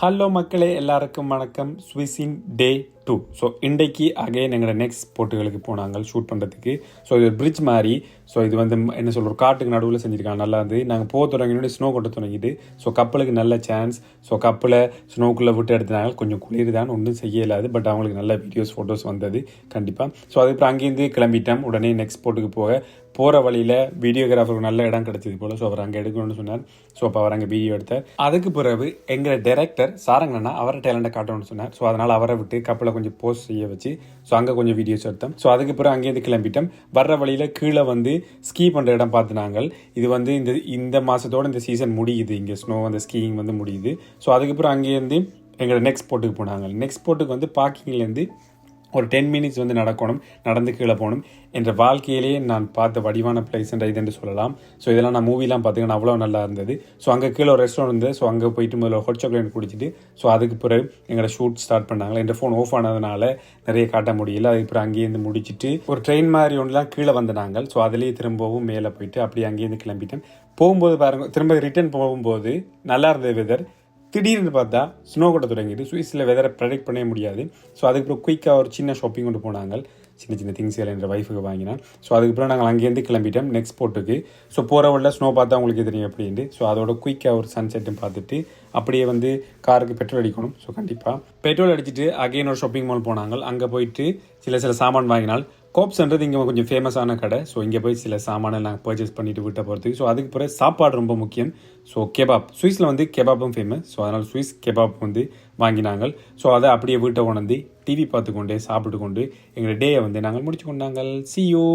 Hello மக்களே, எல்லாருக்கும் வணக்கம். ஸ்விஸின் டே 2. ஸோ இன்றைக்கு அகைன் எங்களோட நெக்ஸ்ட் போட்டுகளுக்கு போனாங்க ஷூட் பண்ணுறதுக்கு. ஸோ இது ஒரு பிரிட்ஜ் மாதிரி. ஸோ இது வந்து என்ன சொல்கிற காட்டுக்கு நடுவில் செஞ்சுருக்காங்க. நல்லா இருந்து நாங்கள் போக தொடங்கினோட ஸ்னோ கொட்ட தொடங்கிட்டு. ஸோ கப்பலுக்கு நல்ல சான்ஸ். ஸோ கப்பலை ஸ்னோக்குள்ளே விட்டு எடுத்தனால கொஞ்சம் குளிர் தான், ஒன்றும் செய்ய இல்லாது. பட் அவங்களுக்கு நல்ல வீடியோஸ் ஃபோட்டோஸ் வந்தது கண்டிப்பாக. ஸோ அதுக்கப்புறம் அங்கேருந்து கிளம்பிட்டோம். உடனே நெக்ஸ்ட் போட்டுக்கு போகிற வழியில் வீடியோகிராஃபருக்கு நல்ல இடம் கிடச்சது போல். ஸோ அவர் அங்கே எடுக்கணும்னு சொன்னார். ஸோ அப்போ அவர் அங்கே வீடியோ எடுத்தார். அதுக்கு பிறகு எங்கள் டைரக்டர் சாரங்கண்ணா அவரை டேலண்ட்டை காட்டணும்னு சொன்னார். ஸோ அதனால் அவரை விட்டு கப்பலை கொஞ்சம் போஸ்ட் செய்ய வச்சு ஸோ அங்கே கொஞ்சம் வீடியோஸ் எடுத்தோம். ஸோ அதுக்கு பிறகு அங்கேருந்து கிளம்பிட்டோம். வர்ற வழியில் கீழே வந்து ஸ்கீ பண்ணுற இடம் பார்த்துனாங்க. இது வந்து இந்த மாதத்தோடு இந்த சீசன் முடியுது. இங்கே ஸ்னோ அந்த ஸ்கீயிங் வந்து முடியுது. ஸோ அதுக்கப்புறம் அங்கேருந்து எங்களோட நெக்ஸ்ட் ஸ்பாட்டுக்கு போனாங்க. நெக்ஸ்ட் ஸ்பாட்டுக்கு வந்து பார்க்கிங்லேருந்து ஒரு 10 மினிட்ஸ் வந்து நடந்து கீழே போகணும். என்ற வாழ்க்கையிலேயே நான் பார்த்த வடிவான பிளேஸ்ன்ற இதுன்னு சொல்லலாம். ஸோ இதெல்லாம் நான் மூவிலாம் பார்த்துக்கணும், அவ்வளோ நல்லா இருந்தது. ஸோ அங்கே கீழே ஒரு ரெஸ்டாரண்ட் இருந்தது. ஸோ அங்கே போயிட்டு முதல்ல ஹாட் சாக்லேட் குடிச்சிட்டு ஸோ அதுக்கு பிறகு எங்களோட ஷூட் ஸ்டார்ட் பண்ணாங்க. என் ஃபோன் ஆஃப் ஆனதுனால நிறைய காட்ட முடியல. அதுக்கப்புறம் அங்கேருந்து முடிச்சுட்டு ஒரு ட்ரெயின் மாதிரி ஒன்றுலாம் கீழே வந்தாங்க. ஸோ அதுலேயே திரும்பவும் மேலே போயிட்டு அப்படியே அங்கேருந்து கிளம்பிட்டேன். போகும்போது பாருங்க, திரும்ப ரிட்டர்ன் போகும்போது நல்லா இருந்தது வெதர். திடீர்னு பார்த்தா ஸ்னோ கொட்ட தொடங்கிட்டு. சுவிஸில் வெதரை ப்ரெடிக்ட் பண்ணவே முடியாது. ஸோ அதுக்கப்புறம் குயிக்காக ஒரு சின்ன ஷாப்பிங் கொண்டு போனாங்க. சின்ன சின்ன திங்ஸ் எல்லாம் என் ஒய்ஃபுக்கு வாங்கினேன். ஸோ அதுக்கப்புறம் நாங்கள் அங்கேருந்து கிளம்பிட்டோம் நெக்ஸ்ட் ஸ்பாட்டுக்கு. ஸோ போகிற வழியில் ஸ்னோ பார்த்தா உங்களுக்கு தெரியும் அப்படின்ட்டு. ஸோ அதோட குயிக்காக ஒரு சன்செட்டும் பார்த்துட்டு அப்படியே வந்து காருக்கு பெட்ரோல் அடிக்கணும். ஸோ கண்டிப்பாக பெட்ரோல் அடிச்சுட்டு அகைன் ஒரு ஷாப்பிங் மால் போனாங்க. அங்கே போயிட்டு சில சாமான் வாங்கினால். கோப்ஸ்ன்றது இங்கே கொஞ்சம் ஃபேமஸான கடை. ஸோ இங்கே போய் சில சாமானை நாங்கள் பர்ச்சேஸ் பண்ணிவிட்டு விட்ட போகிறதுக்கு. ஸோ அதுக்கு பிறகு சாப்பாடு ரொம்ப முக்கியம். ஸோ கெபாப், சுவிஸில் வந்து கெபாப்பும் ஃபேமஸ். ஸோ அதனால் சுவிஸ் கெபாப் வந்து வாங்கினாங்க. ஸோ அதை அப்படியே வீட்டை கொண்டு டிவி பார்த்து கொண்டே சாப்பிட்டு கொண்டு எங்களோட டேயை வந்து நாங்கள் முடிச்சு கொண்டாங்க. See you.